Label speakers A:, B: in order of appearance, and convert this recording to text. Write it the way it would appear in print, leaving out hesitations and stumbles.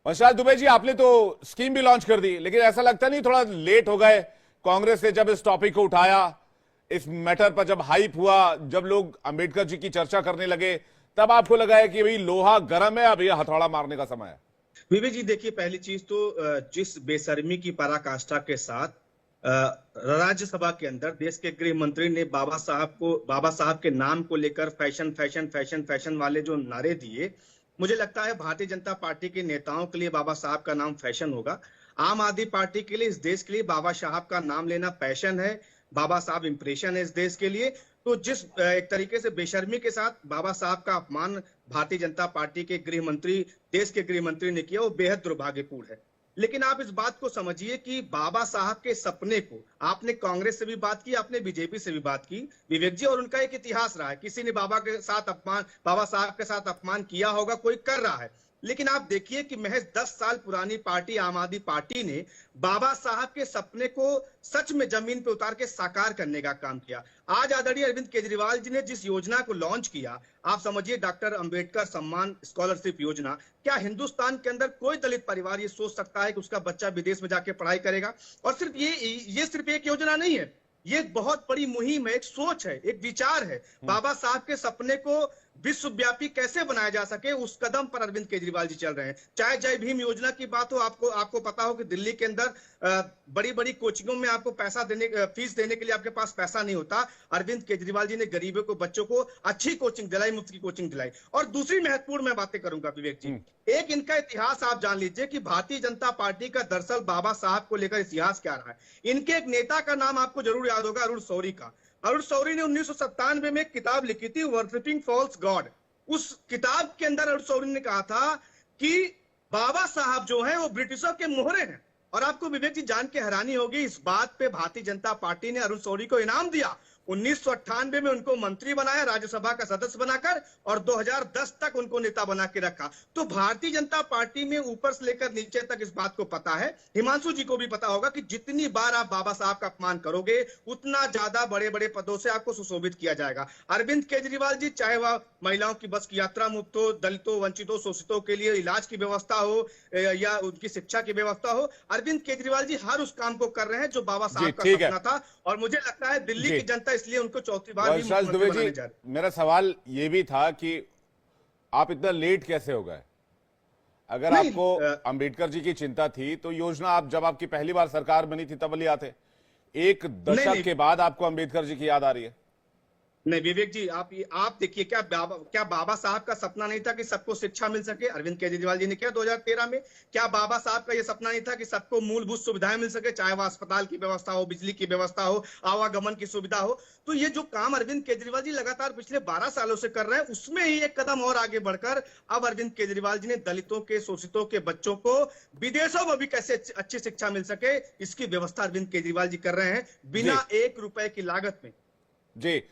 A: वंशराज दुबे जी, आपने तो स्कीम भी लॉन्च कर दी, लेकिन ऐसा लगता नहीं थोड़ा लेट हो गए? कांग्रेस ने जब इस टॉपिक को उठाया, इस मैटर पर जब हाइप हुआ, जब लोग अंबेडकर जी की चर्चा करने लगे, तब आपको लगा है कि भाई लोहा गर्म है, अब ये हथौड़ा मारने का समय है?
B: विवेक जी देखिए, पहली चीज तो जिस बेशर्मी की पराकाष्ठा के साथ राज्यसभा के अंदर देश के गृह मंत्री ने बाबा साहब के नाम को लेकर फैशन फैशन फैशन फैशन वाले जो नारे दिए, मुझे लगता है भारतीय जनता पार्टी के नेताओं के लिए बाबा साहब का नाम फैशन होगा। आम आदमी पार्टी के लिए, इस देश के लिए बाबा साहब का नाम लेना पैशन है। बाबा साहब इंप्रेशन है इस देश के लिए। तो जिस एक तरीके से बेशर्मी के साथ बाबा साहब का अपमान भारतीय जनता पार्टी के गृह मंत्री, देश के गृह मंत्री ने किया, वो बेहद दुर्भाग्यपूर्ण है। लेकिन आप इस बात को समझिए कि बाबा साहब के सपने को, आपने कांग्रेस से भी बात की, आपने बीजेपी से भी बात की विवेक जी, और उनका एक इतिहास रहा है। किसी ने बाबा साहब के साथ अपमान किया होगा, कोई कर रहा है। लेकिन आप देखिए कि महज 10 साल पुरानी पार्टी आम आदमी पार्टी ने बाबा साहब के सपने को सच में जमीन पे उतार के साकार करने का काम किया। आज आदरणीय अरविंद केजरीवाल जी ने जिस योजना को लॉन्च किया, आप समझिए डॉक्टर अंबेडकर सम्मान स्कॉलरशिप योजना, क्या हिंदुस्तान के अंदर कोई दलित परिवार ये सोच सकता है कि उसका बच्चा विदेश में जाके पढ़ाई करेगा? और सिर्फ ये सिर्फ एक योजना नहीं है, ये एक बहुत बड़ी मुहिम है, एक सोच है, एक विचार है। बाबा साहब के सपने को विश्वव्यापी कैसे बनाया जा सके, उस कदम पर अरविंद केजरीवाल जी चल रहे हैं। चाहे जय भीम योजना की बात हो, आपको पता हो कि दिल्ली के अंदर बड़ी बड़ी कोचिंगों में आपको फीस देने के लिए आपके पास पैसा नहीं होता। अरविंद केजरीवाल जी ने गरीबों को, बच्चों को अच्छी कोचिंग दिलाई, मुफ्त की कोचिंग दिलाई। और दूसरी महत्वपूर्ण मैं बातें करूंगा विवेक जी, एक इनका इतिहास आप जान लीजिए कि भारतीय जनता पार्टी का दरअसल बाबा साहब को लेकर इतिहास क्या रहा है। इनके एक नेता का नाम आपको जरूर याद होगा, अरुण शौरी का। अरुण शौरी ने 1997 में एक किताब लिखी थी, वर्शिपिंग फॉल्स गॉड। उस किताब के अंदर अरुण शौरी ने कहा था कि बाबा साहब जो हैं वो ब्रिटिशों के मोहरे हैं। और आपको विवेक जी जान के हैरानी होगी, इस बात पे भारतीय जनता पार्टी ने अरुण शौरी को इनाम दिया। 1998 में उनको मंत्री बनाया, राज्यसभा का सदस्य बनाकर, और 2010 तक उनको नेता बना के रखा। तो भारतीय जनता पार्टी में ऊपर से लेकर नीचे तक इस बात को पता है। हिमांशु जी को भी पता होगा कि जितनी बार आप बाबा साहब का अपमान करोगे, उतना ज्यादा बड़े बड़े पदों से आपको सुशोभित किया जाएगा। अरविंद केजरीवाल जी, चाहे वह महिलाओं की बस की यात्रा मुफ्त हो, दलितों, वंचितों, शोषितों के लिए इलाज की व्यवस्था हो, या उनकी शिक्षा की व्यवस्था हो, अरविंद केजरीवाल जी हर उस काम को कर रहे हैं जो बाबा साहब का सपना था। और मुझे लगता है दिल्ली की जनता इसलिए उनको चौथी बार भी मुख्यमंत्री बनाने जा रही है।
A: मेरा सवाल ये भी था कि आप इतना लेट कैसे हो गए? अगर आपको अंबेडकर जी की चिंता थी तो योजना आप, जब आपकी पहली बार सरकार बनी थी तब ले आते। एक दशक के बाद आपको अंबेडकर जी की याद आ रही है?
B: नहीं विवेक जी, आप देखिए, क्या बाबा साहब का सपना नहीं था कि सबको शिक्षा मिल सके? अरविंद केजरीवाल जी ने किया 2013 में। क्या बाबा साहब का यह सपना नहीं था कि सबको मूलभूत सुविधाएं मिल सके, चाहे वह अस्पताल की व्यवस्था हो, बिजली की व्यवस्था हो, आवागमन की सुविधा हो? तो ये जो काम अरविंद केजरीवाल जी लगातार पिछले 12 सालों से कर रहे हैं, उसमें ही एक कदम और आगे बढ़कर अब अरविंद केजरीवाल जी ने दलितों के, शोषितों के बच्चों को विदेशों में भी कैसे अच्छी शिक्षा मिल सके, इसकी व्यवस्था अरविंद केजरीवाल जी कर रहे हैं, बिना 1 रुपए की लागत में।
A: जी।